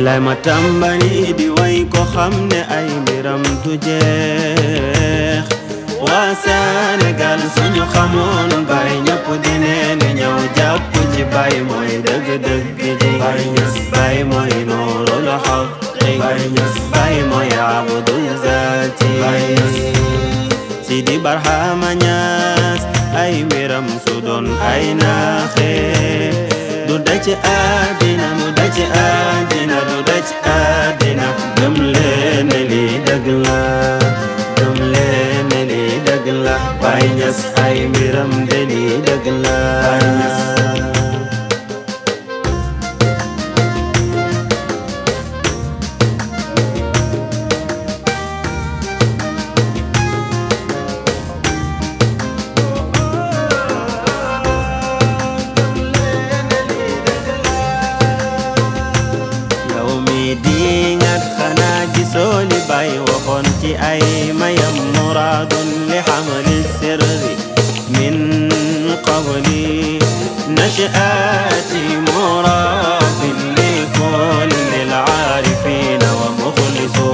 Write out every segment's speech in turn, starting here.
bilaay ma tàmbali di way ko xam ne ay mbiram du jeex waa Sénégal suñu xamoon Baay ñëpp dineen ñëw jàpp ci Baay mooy dëgg-dëgg ji Baay mooy nuurul haqqi Baay mooy abdul zaati Sidi Barhama Ñas ay mbiram su doon ay naaxe du daj àddina du daj àddina du daj àddina gëm leen ne lii dëgg la gëm leen ne lii dëgg la Baay Ñas ay mbiram de lii dëgg la dingat xanaa gisoo li Baay waxoon ci ay mayam muraadun li xamali sirri min qabli nashaati muraadin li kulli al-aarifina wa muxlisu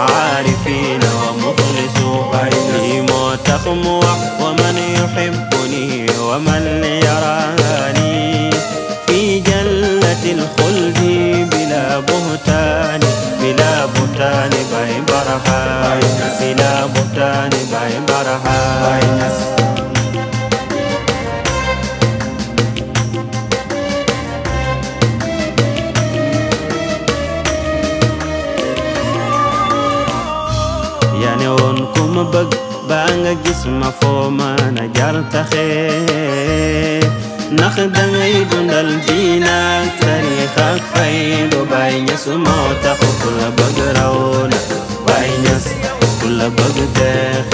aarifina wa muxlisu lii moo tax mu wax wa man yuhibbuni wa man yaraani fi jannatil xuldi bila buhtaani Baay Barham bila buhtaani Baay Barham yaa ne woon ku ma bëgg baa nga gis ma foo mën a jar taxee ndax dangay dundal diina ak tariixa ak faydu Baay Ñas moo tax ku la bëgg raw na Baay Ñas ku la bëgg teex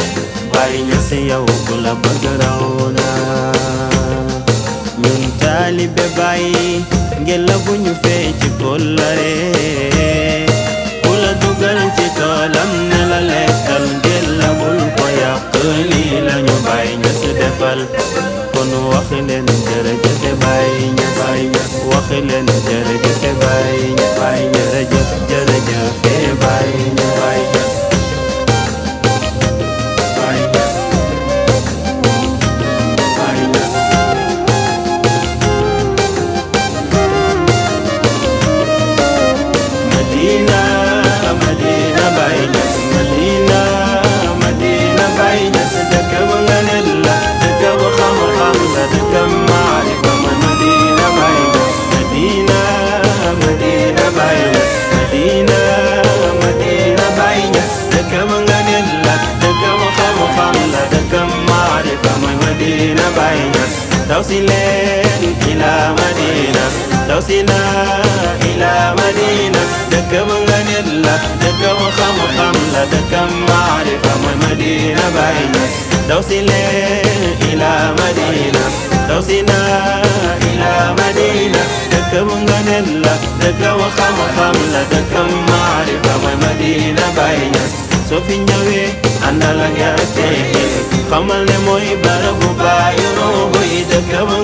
Baay Ñas yow ku la bëgg raw na ñun taalibe Baay ngela bu ñu fee ci kóllare ku la dugal ci toolam ne la lekkal ngela bul ko yàq lii lañu Baay Ñas defal kon wax leen jërëjëf Baay Ñas wax leen jërëjëf Baay Ñas jërëjëf jërëjëf Baay Ñas Madina Madina Baay Ñas Madina Madina Baay Ñas dëkk bu nga ne la dëkk bu xam-xam la dëkk maarifa mooy Madina Baay Ñas Madina Madina Baay Ñas Madina Madina Baay Ñas dëkk bu nga ne la dëkk bu xam-xam la dëkk maarifa mooy Madina Baay Ñas daw si leen ila Madina daw si na ila Madina dëkk bu nga ne la dëkk bu xam-xam la dëkk maarifa mooy Madina Baay Ñas daw si leen ila Madina daw si na ila Madina dëkk bu nga ne la dëkk bu xam-xam la dëkk maarifa mooy Madina Baay Ñas soo fi ñëwee àndal ak yar teggin xamal ne mooy barabu Baay ruuhu yi dëkk bu